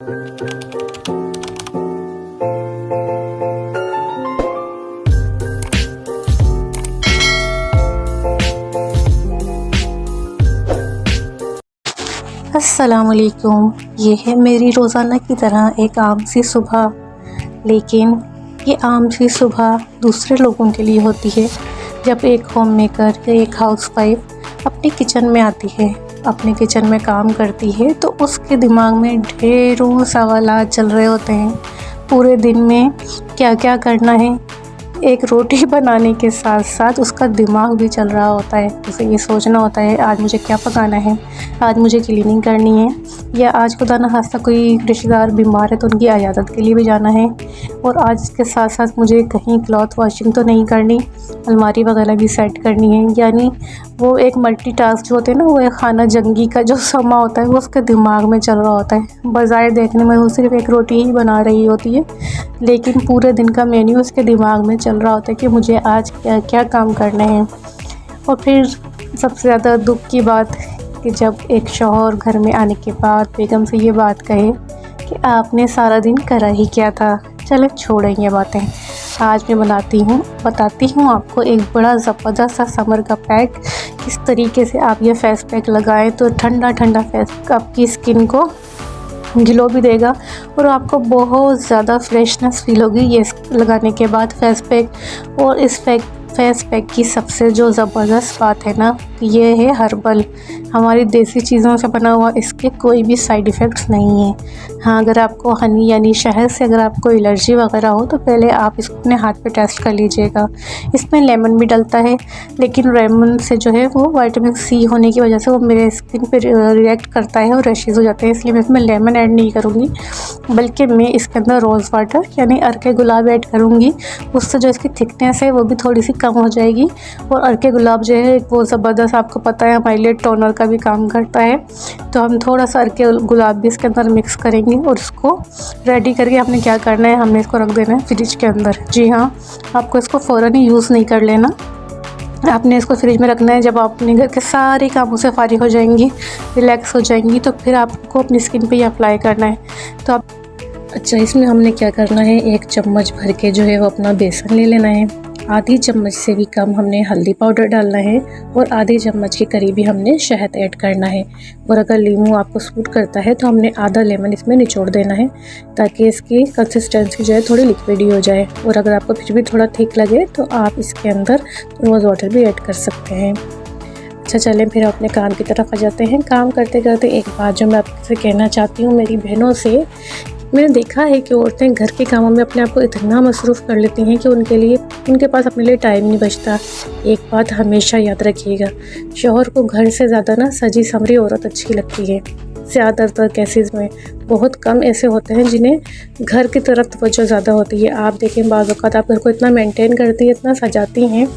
अस्सलामुअलैकुम। ये है मेरी रोज़ाना की तरह एक आम सी सुबह, लेकिन ये आम सी सुबह दूसरे लोगों के लिए होती है। जब एक होम मेकर या एक हाउसवाइफ अपने किचन में आती है, अपने किचन में काम करती है, तो उसके दिमाग में ढेरों सवालात चल रहे होते हैं। पूरे दिन में क्या क्या करना है, एक रोटी बनाने के साथ साथ उसका दिमाग भी चल रहा होता है। उसे ये सोचना होता है आज मुझे क्या पकाना है, आज मुझे क्लीनिंग करनी है, या आज खुदा न खास्ता कोई रिश्तेदार बीमार है तो उनकी इजाज़त के लिए भी जाना है। और आज इसके साथ साथ मुझे कहीं क्लॉथ वॉशिंग तो नहीं करनी, अलमारी वगैरह भी सेट करनी है। यानी वो एक मल्टीटास्क जो होते हैं ना, वो एक खाना जंगी का जो समा होता है वो उसके दिमाग में चल रहा होता है। बज़ाहिर देखने में वो सिर्फ एक रोटी ही बना रही होती है, लेकिन पूरे दिन का मेन्यू उसके दिमाग में चल रहा होता है कि मुझे आज क्या क्या काम करने हैं। और फिर सबसे ज़्यादा दुख की बात कि जब एक शौहर घर में आने के बाद बेगम से ये बात कहे कि आपने सारा दिन करा ही क्या था। चलें छोड़ें ये बातें, आज मैं बताती हूँ आपको एक बड़ा ज़बरदस्त सा समर का पैक। किस तरीके से आप ये फेस पैक लगाएं तो ठंडा ठंडा फेस आपकी स्किन को ग्लो भी देगा और आपको बहुत ज़्यादा फ्रेशनेस फील होगी ये लगाने के बाद फेस पैक। और इस फेस पैक की सबसे जो ज़बरदस्त बात है ना, ये है हर्बल, हमारी देसी चीज़ों से बना हुआ। इसके कोई भी साइड इफ़ेक्ट्स नहीं है। हाँ, अगर आपको हनी यानी शहद से अगर आपको एलर्जी वगैरह हो तो पहले आप इसको अपने हाथ पे टेस्ट कर लीजिएगा। इसमें लेमन भी डलता है, लेकिन लेमन से जो है वो विटामिन सी होने की वजह से वो मेरे स्किन पे रिएक्ट करता है और रैशेज़ हो जाते हैं, इसलिए मैं इसमें लेमन ऐड नहीं करूँगी, बल्कि मैं इसके अंदर रोज़ वाटर यानी अर्के गुलाब ऐड करूँगी। उससे जो इसकी थिकनेस है वो भी थोड़ी सी कम हो जाएगी। और अर्के गुलाब जो है वो ज़बरदस्त, आपको पता है हमारे लिए टोनर का भी काम करता है, तो हम थोड़ा सा अर्के गुलाब भी इसके अंदर मिक्स करेंगे और इसको रेडी करके हमने क्या करना है, हमने इसको रख देना है फ्रिज के अंदर। जी हाँ, आपको इसको फ़ौरन ही यूज़ नहीं कर लेना, आपने इसको फ्रिज में रखना है। जब आप अपने घर के सारे कामों से फारिग हो जाएंगी, रिलैक्स हो जाएंगी, तो फिर आपको अपनी स्किन पे ही अप्लाई करना है। तो आप इसमें हमने क्या करना है, एक चम्मच भर के जो है वो अपना बेसन ले लेना है। आधी चम्मच से भी कम हमने हल्दी पाउडर डालना है और आधी चम्मच के करीब ही हमने शहद ऐड करना है। और अगर लीमू आपको सूट करता है तो हमने आधा लेमन इसमें निचोड़ देना है, ताकि इसकी कंसिस्टेंसी जो है थोड़ी लिक्विडी हो जाए। और अगर आपको फिर भी थोड़ा थिक लगे तो आप इसके अंदर रोज़ वाटर भी ऐड कर सकते हैं। अच्छा, चलें फिर अपने काम की तरफ आ जाते हैं। काम करते करते एक बात जो मैं आपसे कहना चाहती हूँ मेरी बहनों से, मैंने देखा है कि औरतें घर के कामों में अपने आप को इतना मसरूफ़ कर लेती हैं कि उनके पास अपने लिए टाइम नहीं बचता। एक बात हमेशा याद रखिएगा, शौहर को घर से ज़्यादा ना सजी संवरी औरत अच्छी लगती है। ज़्यादातर केसेस में बहुत कम ऐसे होते हैं जिन्हें घर की तरफ तवज्जो ज़्यादा होती है। आप देखें, बाज़ औक़ात आप घर को इतना मेंटेन करती हैं, इतना सजाती हैं,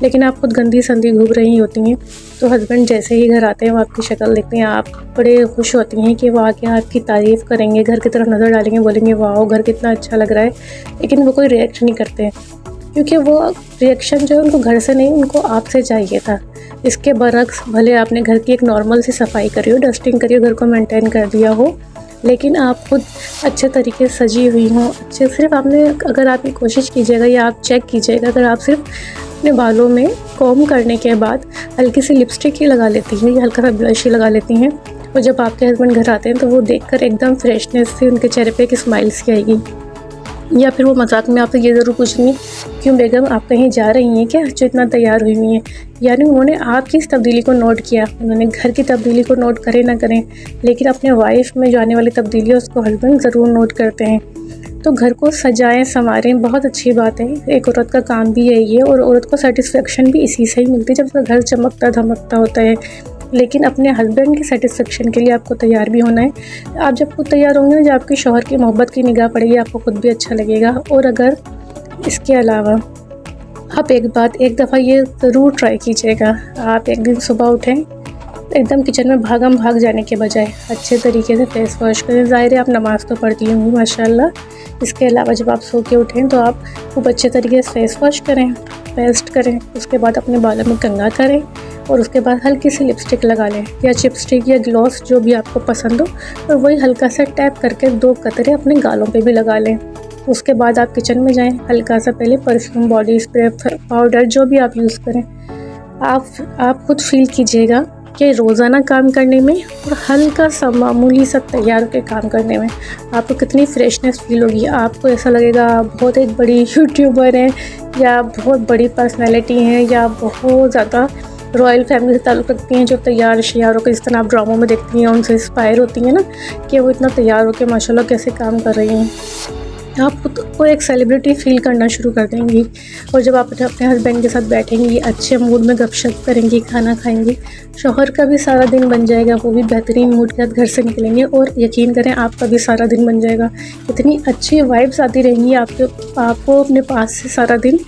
लेकिन आप खुद गंदी संदी घूम रही होती हैं, तो हस्बैंड जैसे ही घर आते हैं वो आपकी शक्ल देखते हैं, आप बड़े खुश होती हैं कि वो आके आपकी तारीफ़ करेंगे, घर की तरफ नज़र डालेंगे, बोलेंगे वाह घर कितना अच्छा लग रहा है। लेकिन वो कोई रिएक्ट नहीं करते हैं, क्योंकि वो रिएक्शन जो है उनको घर से नहीं, उनको आपसे चाहिए था। इसके बरक्स भले आपने घर की एक नॉर्मल सी सफाई करी हो, डस्टिंग करी हो, घर को मेंटेन कर दिया हो, लेकिन आप खुद अच्छे तरीके से सजी हुई हों, सिर्फ आपने, अगर आप ये कोशिश कीजिएगा या आप चेक कीजिएगा, अगर आप सिर्फ अपने बालों में कॉम करने के बाद हल्की सी लिपस्टिक ही लगा लेती हैं या हल्का सा ब्लश ही लगा लेती हैं, और जब आपके हस्बैंड घर आते हैं तो वो देखकर एकदम फ्रेशनेस से उनके चेहरे पे एक स्माइल सी आएगी। या फिर वो मजाक में आपसे ये ज़रूर पूछेंगी, क्यों बेगम आप कहीं जा रही हैं क्या, जो इतना तैयार हुई हुई हैं। यानी उन्होंने आपकी इस तब्दीली को नोट किया, उन्होंने घर की तब्दीली को नोट करें ना करें, लेकिन अपने वाइफ में जो आने वाली तब्दीली है उसको हस्बैंड ज़रूर नोट करते हैं। तो घर को सजाएं संवारें, बहुत अच्छी बात है, एक औरत का काम भी यही है, और औरत को सेटिस्फेक्शन भी इसी से ही मिलती है जब उसका घर चमकता धमकता होता है। लेकिन अपने हस्बैंड की सेटिस्फेक्शन के लिए आपको तैयार भी होना है। आप जब खुद तैयार होंगे, जब आपके शौहर की मोहब्बत की निगाह पड़ेगी, आपको खुद भी अच्छा लगेगा। और अगर इसके अलावा आप एक दफ़ा ये ज़रूर ट्राई कीजिएगा, आप एक दिन सुबह उठें, एकदम किचन में भाग जाने के बजाय अच्छे तरीके से फेस वॉश करें। ज़ाहिर है आप नमाज़ तो पढ़ती होंगी माशाल्लाह, इसके अलावा जब आप सो के उठें तो आप खूब अच्छे तरीके से फेस वॉश करें, पेस्ट करें, उसके बाद अपने बालों में कंघा करें और उसके बाद हल्की सी लिपस्टिक लगा लें या चिपस्टिक या ग्लॉस जो भी आपको पसंद हो, और वही हल्का सा टैप करके 2 कतरे अपने गालों पे भी लगा लें। उसके बाद आप किचन में जाएं, हल्का सा पहले परफ्यूम, बॉडी स्प्रे, पाउडर जो भी आप यूज़ करें, आप खुद फील कीजिएगा कि रोज़ाना काम करने में और हल्का सा मामूली सा तैयार के काम करने में आपको कितनी फ्रेशनेस फील होगी। आपको ऐसा लगेगा आप बहुत एक बड़ी यूट्यूबर हैं, या बहुत बड़ी पर्सनैलिटी हैं, या बहुत ज़्यादा रॉयल फैमिली से ताल्लुक़ रखती हैं, जो तैयार श्यार होकर जिस तरह आप ड्रामों में देखती हैं उनसे इंस्पायर होती हैं ना, कि वो इतना तैयार होकर माशाल्लाह कैसे काम कर रही हैं। आप खुद को एक सेलिब्रिटी फ़ील करना शुरू कर देंगी। और जब आप अपने हस्बैंड के साथ बैठेंगी, अच्छे मूड में गपशप करेंगी, खाना खाएंगी, शौहर का भी सारा दिन बन जाएगा, वो भी बेहतरीन मूड के साथ घर से निकलेंगे, और यकीन करें आपका भी सारा दिन बन जाएगा। इतनी अच्छी वाइब्स आती रहेंगी आपको अपने पास से सारा दिन,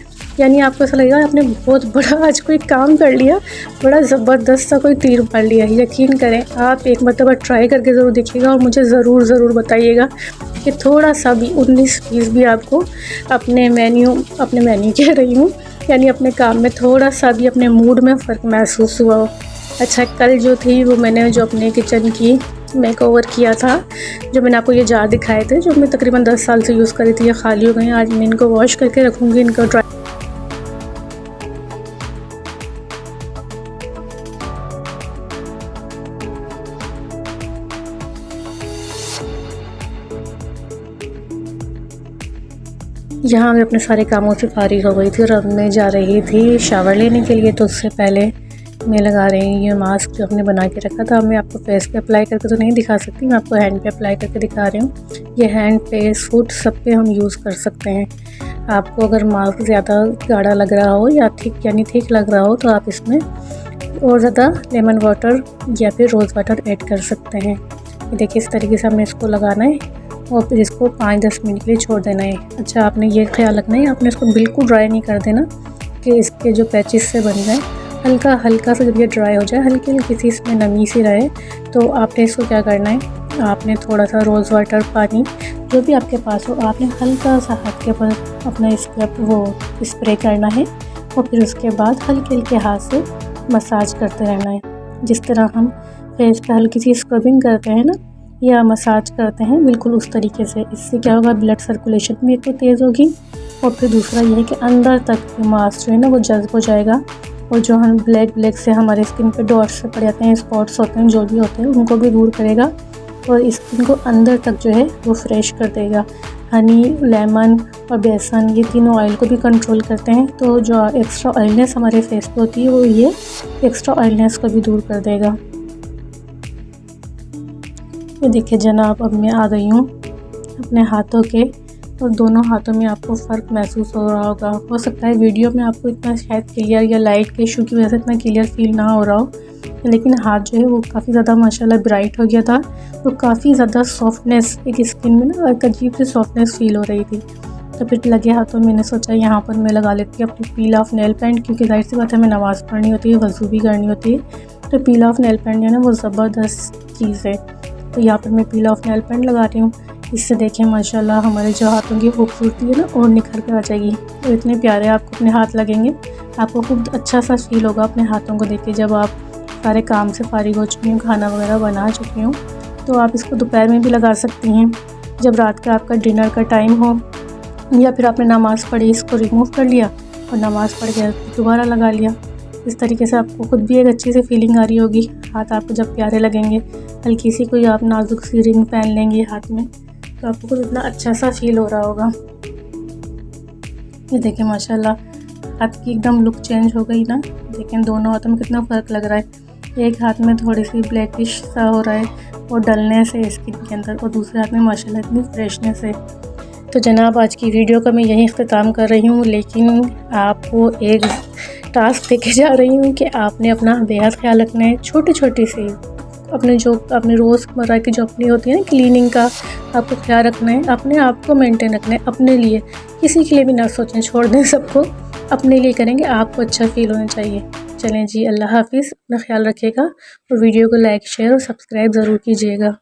यानी आपको ऐसा लगेगा आपने बहुत बड़ा आज कोई काम कर लिया, बड़ा ज़बरदस्त सा कोई तीर मार लिया है। यकीन करें, आप एक मरतबा ट्राई करके ज़रूर देखिएगा और मुझे ज़रूर बताइएगा कि थोड़ा सा भी 19-20 भी आपको अपने मेन्यू कह रही हूँ, यानी अपने काम में थोड़ा सा भी अपने मूड में फ़र्क महसूस हुआ हो। अच्छा, कल जो थी वो मैंने जो अपने किचन की मेकओवर किया था, जो मैंने आपको ये जार दिखाए थे, जो मैं तकरीबन 10 साल से यूज़ करी थी, ये खाली हो गए हैं। आज मैं इनको वॉश करके रखूँगी, इनको ड्राई। यहाँ मैं अपने सारे कामों से फारिग हो गई थी और अब मैं जा रही थी शावर लेने के लिए। तो उससे पहले मैं लगा रही हूँ ये मास्क जो हमने बना के रखा था। मैं आपको फेस पे अप्लाई करके तो नहीं दिखा सकती, मैं आपको हैंड पे अप्लाई करके दिखा रही हूँ। ये हैंड, फेस, फुट सब पे हम यूज़ कर सकते हैं। आपको अगर मास्क ज़्यादा गाढ़ा लग रहा हो या थिक यानी थिक लग रहा हो तो आप इसमें और ज़्यादा लेमन वाटर या फिर रोज़ वाटर ऐड कर सकते हैं। देखिए, इस तरीके से हमें इसको लगाना है और फिर इसको 5-10 मिनट के लिए छोड़ देना है। अच्छा, आपने ये ख्याल रखना है, आपने इसको बिल्कुल ड्राई नहीं कर देना कि इसके जो पैचेस से बन जाए। हल्का सा जब ये ड्राई हो जाए, हल्की सी इसमें नमी सी रहे, तो आपने इसको क्या करना है, आपने थोड़ा सा रोज़ वाटर, पानी जो भी आपके पास हो, आपने हल्का सा हाथ के ऊपर अपना स्प्रे करना है और फिर उसके बाद हल्के हाथ से मसाज करते रहना है। जिस तरह हम फेस पे हल्की सी स्क्रबिंग करते हैं ना, या मसाज करते हैं, बिल्कुल उस तरीके से। इससे क्या होगा, ब्लड सर्कुलेशन भी एक तो तेज़ होगी, और फिर दूसरा ये है कि अंदर तक मास्क जो है ना वो जज़्ब हो जाएगा, और जो हम ब्लैक से हमारे स्किन पे डॉट्स से पड़ जाते हैं, स्पॉट्स होते हैं, जो भी होते हैं, उनको भी दूर करेगा और स्किन को अंदर तक जो है वो फ्रेश कर देगा। हनी, लेमन और बेसन, ये तीनों ऑयल को भी कंट्रोल करते हैं, तो जो एक्स्ट्रा ऑयलनेस हमारे फेस पे होती है वो ये एक्स्ट्रा ऑयलनेस को भी दूर कर देगा। ये देखिए जनाब, अब मैं आ गई हूँ अपने हाथों के, और दोनों हाथों में आपको फ़र्क महसूस हो रहा होगा। हो सकता है वीडियो में आपको इतना शायद क्लियर या लाइट के इशू की वजह से इतना क्लियर फील ना हो रहा हो, लेकिन हाथ जो है वो काफ़ी ज़्यादा माशाल्लाह ब्राइट हो गया था, तो काफ़ी ज़्यादा सॉफ्टनेस, एक स्किन में ना एक अजीब सी सॉफ्टनेस फील हो रही थी। तो फिर लगे हाथों मैंने सोचा यहाँ पर मैं लगा लेती हूँ अपनी पील ऑफ नेल पेंट, क्योंकि जाहिर सी बात है हमें नमाज़ पढ़नी होती है, वज़ू भी करनी होती है, तो पील ऑफ नेल पेंट जो है ना वो ज़बरदस्त चीज़ है। तो यहाँ पर मैं पील ऑफ नेल पेंट लगा रही हूँ। इससे देखें माशाल्लाह हमारे जो हाथों की खूबसूरती है ना और निखर कर आ जाएगी। तो इतने प्यारे आपको अपने हाथ लगेंगे, आपको खुद अच्छा सा फील होगा अपने हाथों को देख के। जब आप सारे काम से फारिग हो चुकी हूँ, खाना वगैरह बना चुकी हूँ, तो आप इसको दोपहर में भी लगा सकती हैं, जब रात का आपका डिनर का टाइम हो, या फिर आपने नमाज़ पढ़ी, इसको रिमूव कर लिया और नमाज़ पढ़ के दोबारा लगा लिया। इस तरीके से आपको खुद भी एक अच्छी सी फीलिंग आ रही होगी। हाथ आपको जब प्यारे लगेंगे, हल्की सी कोई आप नाजुक सी रिंग पहन लेंगे हाथ में, तो आपको खुद इतना अच्छा सा फील हो रहा होगा। ये देखें माशाल्लाह हाथ की एकदम लुक चेंज हो गई ना। देखें दोनों हाथों में कितना फ़र्क लग रहा है। एक हाथ में थोड़ी सी ब्लैकिश सा हो रहा है और डलनेस है स्किन के अंदर, और दूसरे हाथ में माशाल्लाह इतनी फ्रेशनेस है। तो जनाब, आज की वीडियो का मैं यहीं इख्तिताम कर रही हूँ, लेकिन आपको एक टास्क देके जा रही हूँ कि आपने अपना बेहद ख्याल रखना है। छोटी सी अपने रोज़मर्रा की जो अपनी होती है ना क्लीनिंग का, आपको ख्याल रखना है, अपने आप को मेंटेन रखना है, अपने लिए, किसी के लिए भी ना सोचें, छोड़ दें सबको, अपने लिए करेंगे, आपको अच्छा फील होना चाहिए। चलें जी, अल्लाह हाफिज़, अपना ख्याल रखिएगा और वीडियो को लाइक, शेयर और सब्सक्राइब ज़रूर कीजिएगा।